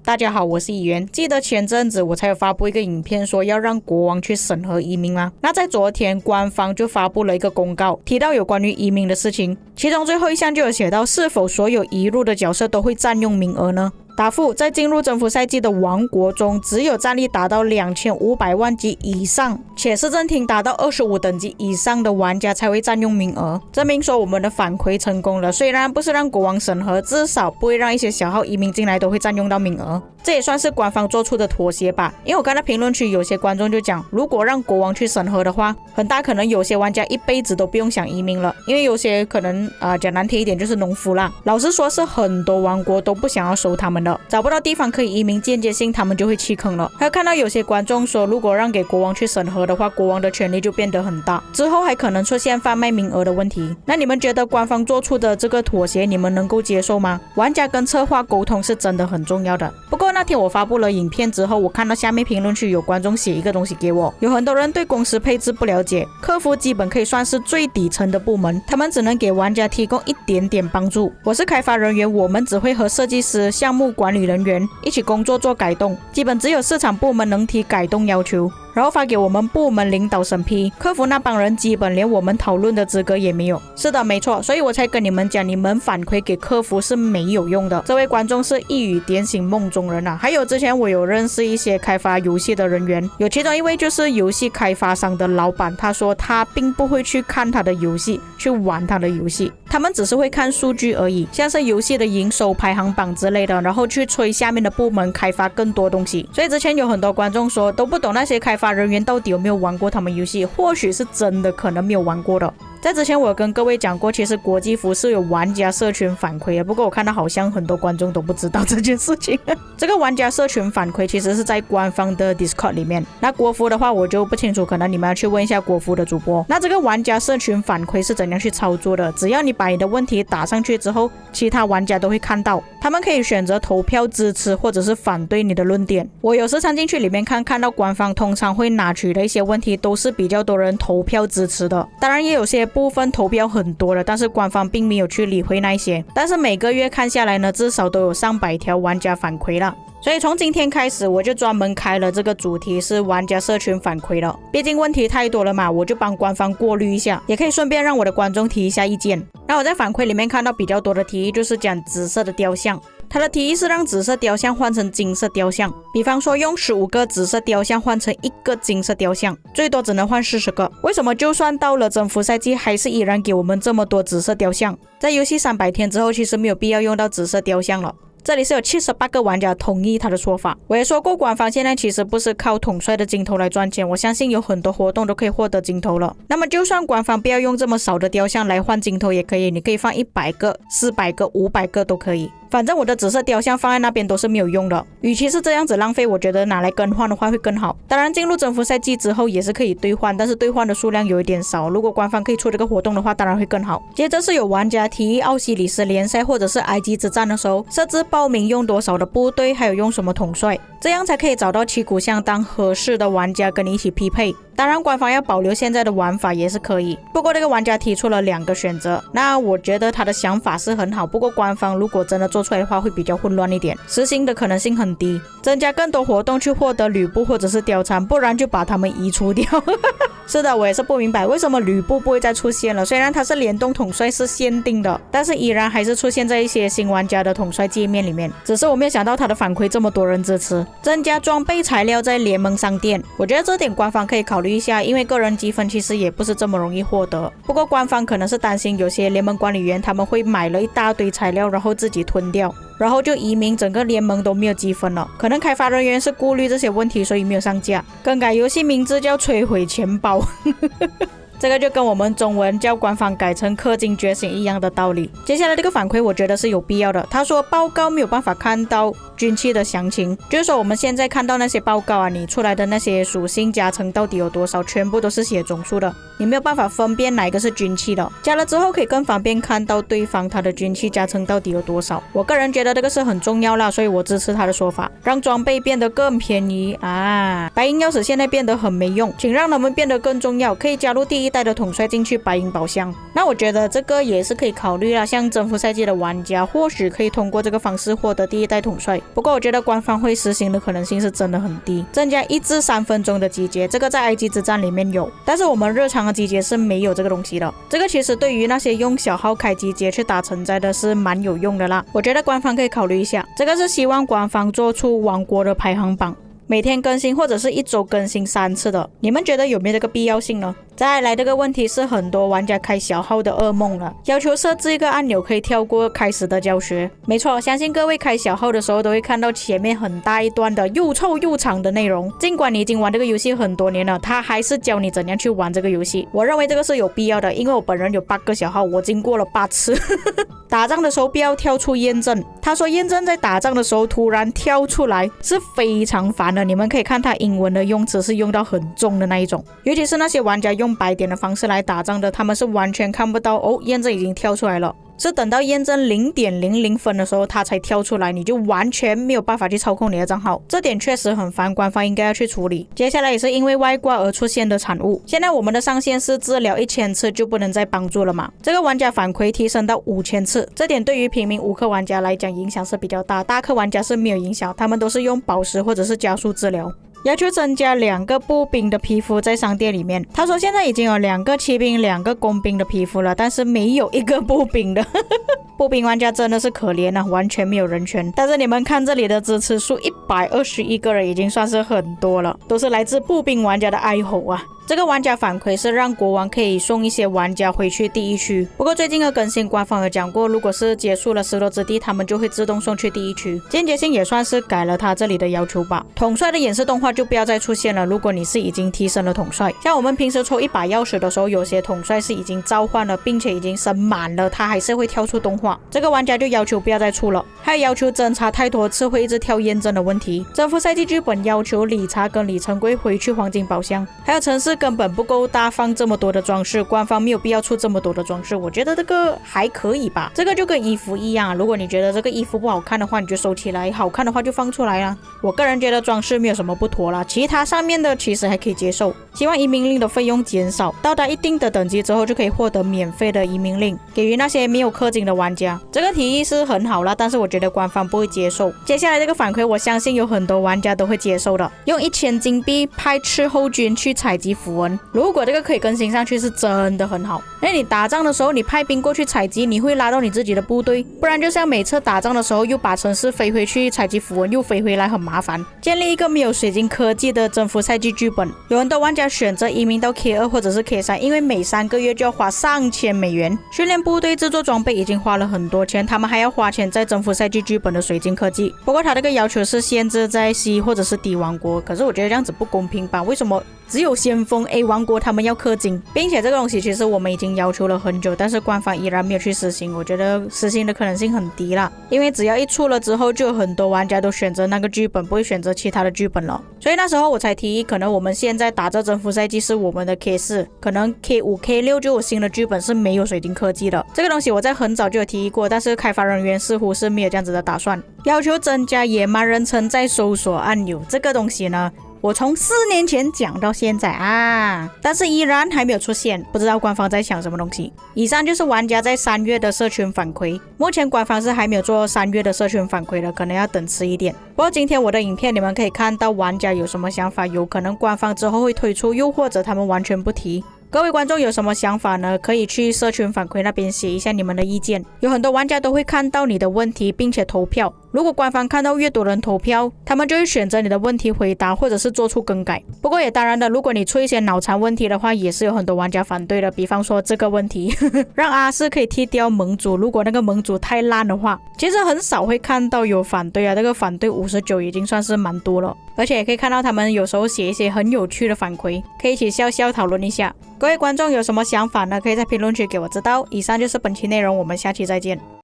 大家好，我是议员。记得前阵子我才有发布一个影片说要让国王去审核移民吗？那在昨天官方就发布了一个公告，提到有关于移民的事情，其中最后一项就有写到是否所有移入的角色都会占用名额呢？答复：在进入征服赛季的王国中，只有战力达到2500万级以上，且市政厅达到25等级以上的玩家才会占用名额，证明说我们的反馈成功了。虽然不是让国王审核，至少不会让一些小号移民进来都会占用到名额。这也算是官方做出的妥协吧。因为我看到评论区有些观众就讲，如果让国王去审核的话，很大可能有些玩家一辈子都不用想移民了，因为有些可能讲难听一点就是农夫啦。老实说是很多王国都不想要收他们的，找不到地方可以移民，间接性他们就会弃坑了。还有看到有些观众说，如果让给国王去审核的话，国王的权力就变得很大，之后还可能出现贩卖名额的问题。那你们觉得官方做出的这个妥协，你们能够接受吗？玩家跟策划沟通是真的很重要的。不过那天我发布了影片之后，我看到下面评论区有观众写一个东西给我，有很多人对公司配置不了解，客服基本可以算是最底层的部门，他们只能给玩家提供一点点帮助。我是开发人员，我们只会和设计师、项目管理人员一起工作做改动，基本只有市场部门能提改动要求，然后发给我们部门领导审批，客服那帮人基本连我们讨论的资格也没有。是的，没错，所以我才跟你们讲，你们反馈给客服是没有用的。这位观众是一语点醒梦中人啊！还有之前我有认识一些开发游戏的人员，有其中一位就是游戏开发商的老板，他说他并不会去看他的游戏，去玩他的游戏，他们只是会看数据而已，像是游戏的营收排行榜之类的，然后去催下面的部门开发更多东西。所以之前有很多观众说都不懂那些开发人员到底有没有玩过他们游戏，或许是真的可能没有玩过的。在之前我有跟各位讲过，其实国际服是有玩家社群反馈的，不过我看到好像很多观众都不知道这件事情。这个玩家社群反馈其实是在官方的 Discord 里面，那国服的话我就不清楚，可能你们要去问一下国服的主播。那这个玩家社群反馈是怎样去操作的？只要你把你的问题打上去之后，其他玩家都会看到，他们可以选择投票支持或者是反对你的论点。我有时常进去里面看到官方通常会拿取的一些问题都是比较多人投票支持的，当然也有些部分投标很多的，但是官方并没有去理会那一些。但是每个月看下来呢，至少都有上百条玩家反馈了。所以从今天开始，我就专门开了这个主题是玩家社群反馈了。毕竟问题太多了嘛，我就帮官方过滤一下，也可以顺便让我的观众提一下意见。那我在反馈里面看到比较多的提议，就是讲紫色的雕像。他的提议是让紫色雕像换成金色雕像，比方说用15个紫色雕像换成1个金色雕像，最多只能换40个。为什么就算到了征服赛季，还是依然给我们这么多紫色雕像？在游戏300天之后，其实没有必要用到紫色雕像了。这里是有78个玩家同意他的说法。我也说过，官方现在其实不是靠统帅的金头来赚钱，我相信有很多活动都可以获得金头了。那么就算官方不要用这么少的雕像来换金头也可以，你可以放100个、400个、500个都可以。反正我的紫色雕像放在那边都是没有用的，与其是这样子浪费，我觉得拿来更换的话会更好。当然进入征服赛季之后也是可以兑换，但是兑换的数量有一点少，如果官方可以出这个活动的话，当然会更好。接着是有玩家提议奥西里斯联赛或者是埃及之战的时候，设置报名用多少的部队，还有用什么统帅，这样才可以找到旗鼓相当合适的玩家跟你一起匹配。当然官方要保留现在的玩法也是可以，不过这个玩家提出了2个选择，那我觉得他的想法是很好，不过官方如果真的做出来的话会比较混乱一点，实行的可能性很低。增加更多活动去获得吕布或者是貂蝉，不然就把他们移除掉。是的，我也是不明白为什么吕布不会再出现了，虽然他是联动统帅是限定的，但是依然还是出现在一些新玩家的统帅界面里面，只是我没有想到他的反馈这么多人支持。增加装备材料在联盟商店，我觉得这点官方可以考虑一下，因为个人积分其实也不是这么容易获得。不过官方可能是担心有些联盟管理员他们会买了一大堆材料然后自己吞掉，然后就移民整个联盟都没有积分了。可能开发人员是顾虑这些问题，所以没有上架。更改游戏名字叫摧毁钱包。这个就跟我们中文叫官方改成氪金觉醒一样的道理。接下来这个反馈我觉得是有必要的，他说报告没有办法看到军器的详情，就是说我们现在看到那些报告啊，你出来的那些属性加成到底有多少，全部都是写总数的，你没有办法分辨哪一个是军器的。加了之后可以更方便看到对方他的军器加成到底有多少。我个人觉得这个是很重要啦，所以我支持他的说法，让装备变得更便宜啊。白银钥匙现在变得很没用，请让他们变得更重要，可以加入第1代的统帅进去白银宝箱。那我觉得这个也是可以考虑啦，像征服赛季的玩家或许可以通过这个方式获得第1代统帅。不过我觉得官方会实行的可能性是真的很低，增加1至3分钟的集结，这个在埃及之战里面有，但是我们日常的集结是没有这个东西的。这个其实对于那些用小号开集结去打城寨的是蛮有用的啦，我觉得官方可以考虑一下。这个是希望官方做出王国的排行榜，每天更新或者是1周更新3次的，你们觉得有没有这个必要性呢？再来这个问题是很多玩家开小号的噩梦了，要求设置一个按钮可以跳过开始的教学。没错，相信各位开小号的时候都会看到前面很大一段的又臭又长的内容，尽管你已经玩这个游戏很多年了，他还是教你怎样去玩这个游戏。我认为这个是有必要的，因为我本人有8个小号，我经过了8次打仗的时候不要跳出验证，他说验证在打仗的时候突然跳出来是非常烦的，你们可以看他英文的用词是用到很重的那一种，尤其是那些玩家用白点的方式来打仗的，他们是完全看不到哦，验证已经跳出来了，是等到验证0.00分的时候它才跳出来，你就完全没有办法去操控你的账号，这点确实很烦，官方应该要去处理。接下来也是因为外挂而出现的产物，现在我们的上限是治疗1000次就不能再帮助了嘛，这个玩家反馈提升到5000次，这点对于平民5氪玩家来讲影响是比较大，大氪玩家是没有影响，他们都是用宝石或者是加速治疗。要求增加2个步兵的皮肤在商店里面，他说现在已经有2个骑兵2个工兵的皮肤了，但是没有1个步兵的步兵玩家真的是可怜啊，完全没有人权。但是你们看这里的支持数121个人已经算是很多了，都是来自步兵玩家的哀吼啊。这个玩家反馈是让国王可以送一些玩家回去第1区，不过最近的更新官方有讲过，如果是结束了失落之地，他们就会自动送去第1区，间接性也算是改了他这里的要求吧。统帅的演示动画就不要再出现了，如果你是已经提升了统帅，像我们平时抽1把钥匙的时候，有些统帅是已经召唤了并且已经升满了，他还是会跳出动画，这个玩家就要求不要再出了。还有要求侦查太多次会一直跳验证的问题，征服赛季剧本要求理查跟李成规回去黄金宝箱，还有城市根本不够大放这么多的装饰，官方没有必要出这么多的装饰，我觉得这个还可以吧。这个就跟衣服一样，如果你觉得这个衣服不好看的话，你就收起来，好看的话就放出来啦。我个人觉得装饰没有什么不妥啦，其他上面的其实还可以接受。希望移民令的费用减少，到达一定的等级之后就可以获得免费的移民令，给予那些没有氪金的玩家。这个提议是很好啦，但是我觉得官方不会接受。接下来这个反馈我相信有很多玩家都会接受的，用1000金币派斥候军去采集符文，如果这个可以更新上去是真的很好。因为你打仗的时候你派兵过去采集，你会拉到你自己的部队，不然就像每次打仗的时候又把城市飞回去采集符文又飞回来，很麻烦。建立一个没有水晶科技的征服赛季剧本，有很多玩家选择移民到 K2 或者是 K3， 因为每3个月就要花上千美元，训练部队制作装备已经花了很多钱，他们还要花钱在征服赛季剧本的水晶科技。不过他这个要求是限制在 C 或者是 D 王国，可是我觉得这样子不公平吧，为什么只有先锋 A 王国他们要氪金，并且这个东西其实我们已经要求了很久，但是官方依然没有去实行，我觉得实行的可能性很低啦，因为只要一出了之后就有很多玩家都选择那个剧本，不会选择其他的剧本了。所以那时候我才提议，可能我们现在打这征服赛季是我们的 K4， 可能 K5 K6 就有新的剧本是没有水晶科技的。这个东西我在很早就有提议过，但是开发人员似乎是没有这样子的打算。要求增加野蛮人城在搜索按钮，这个东西呢我从4年前讲到现在啊，但是依然还没有出现，不知道官方在想什么东西。以上就是玩家在3月的社群反馈，目前官方是还没有做3月的社群反馈的，可能要等迟一点。不过今天我的影片你们可以看到玩家有什么想法，有可能官方之后会推出，又或者他们完全不提。各位观众有什么想法呢？可以去社群反馈那边写一下你们的意见。有很多玩家都会看到你的问题并且投票，如果官方看到越多人投票，他们就会选择你的问题回答或者是做出更改。不过也当然的，如果你出一些脑残问题的话，也是有很多玩家反对的，比方说这个问题让阿斯可以踢掉盟主，如果那个盟主太烂的话，其实很少会看到有反对啊，这个反对59已经算是蛮多了。而且也可以看到他们有时候写一些很有趣的反馈，可以一起笑笑讨论一下。各位观众有什么想法呢？可以在评论区给我知道。以上就是本期内容，我们下期再见。